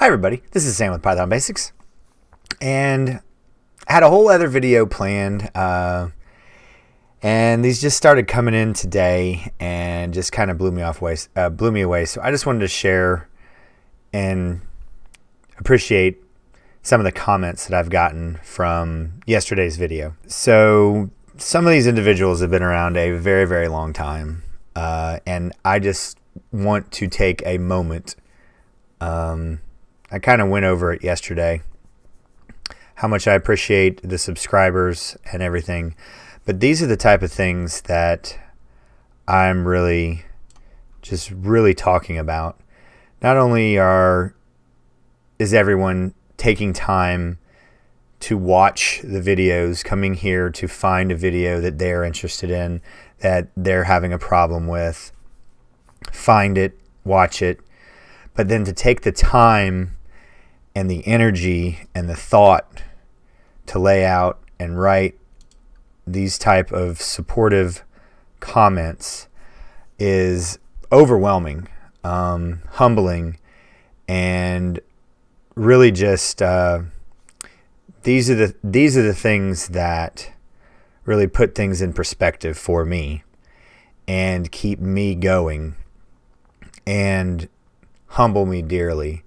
Hi everybody, this is Sam with Python Basics, and I had a whole other video planned, and these just started coming in today and just kind of blew me away. So I just wanted to share and appreciate some of the comments that I've gotten from yesterday's video. So some of these individuals have been around a very, very long time, and I just want to take a moment. I kind of went over it yesterday, how much I appreciate the subscribers and everything. But these are the type of things that I'm really talking about. Not only is everyone taking time to watch the videos, coming here to find a video that they're interested in, that they're having a problem with, find it, watch it, but then to take the time and the energy and the thought to lay out and write these type of supportive comments is overwhelming, humbling, and really just these are the things that really put things in perspective for me and keep me going and humble me dearly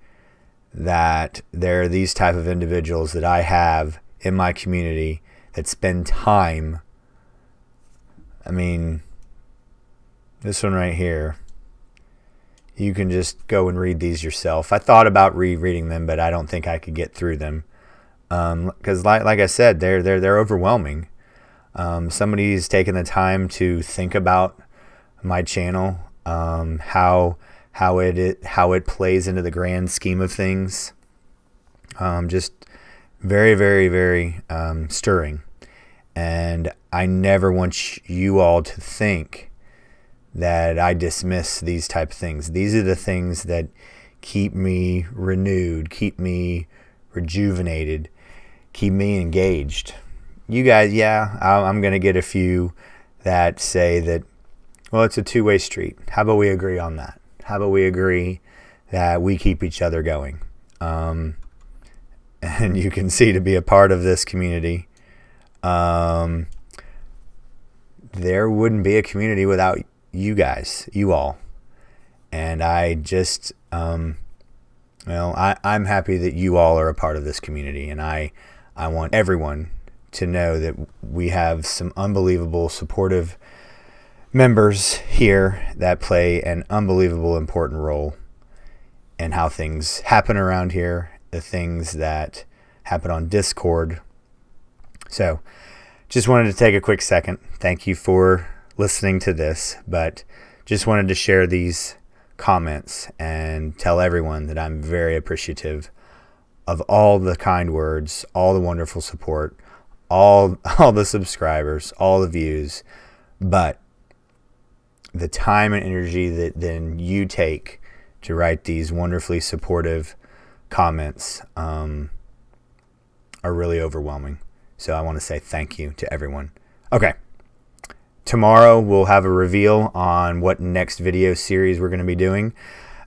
that there are these type of individuals that I have in my community that spend time. I mean, this one right here, you can just go and read these yourself. I thought about rereading them, but I don't think I could get through them because like I said, they're overwhelming. Somebody's taken the time to think about my channel, how it plays into the grand scheme of things. Just very, very, very stirring. And I never want you all to think that I dismiss these type of things. These are the things that keep me renewed, keep me rejuvenated, keep me engaged. You guys, yeah, I'm going to get a few that say that, well, it's a two-way street. How about we agree on that? How about we agree that we keep each other going? And you can see, to be a part of this community, there wouldn't be a community without you guys, you all. And I just, I'm happy that you all are a part of this community. And I want everyone to know that we have some unbelievable supportive members here that play an unbelievable important role in how things happen around here, the things that happen on Discord. So just wanted to take a quick second. Thank you for listening to this, but just wanted to share these comments and tell everyone that I'm very appreciative of all the kind words, all the wonderful support, all the subscribers, all the views, but the time and energy that then you take to write these wonderfully supportive comments are really overwhelming. So I want to say thank you to everyone. Okay. Tomorrow we'll have a reveal on what next video series we're going to be doing.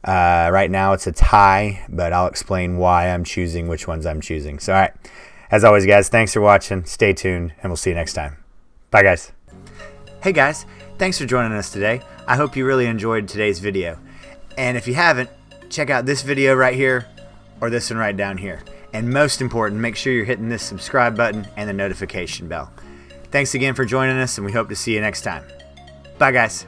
Right now it's a tie, but I'll explain why I'm choosing which ones I'm choosing. So, all right. As always, guys, thanks for watching. Stay tuned, and we'll see you next time. Bye, guys. Hey, guys. Thanks for joining us today. I hope you really enjoyed today's video. And if you haven't, check out this video right here or this one right down here. And most important, make sure you're hitting this subscribe button and the notification bell. Thanks again for joining us, and we hope to see you next time. Bye, guys.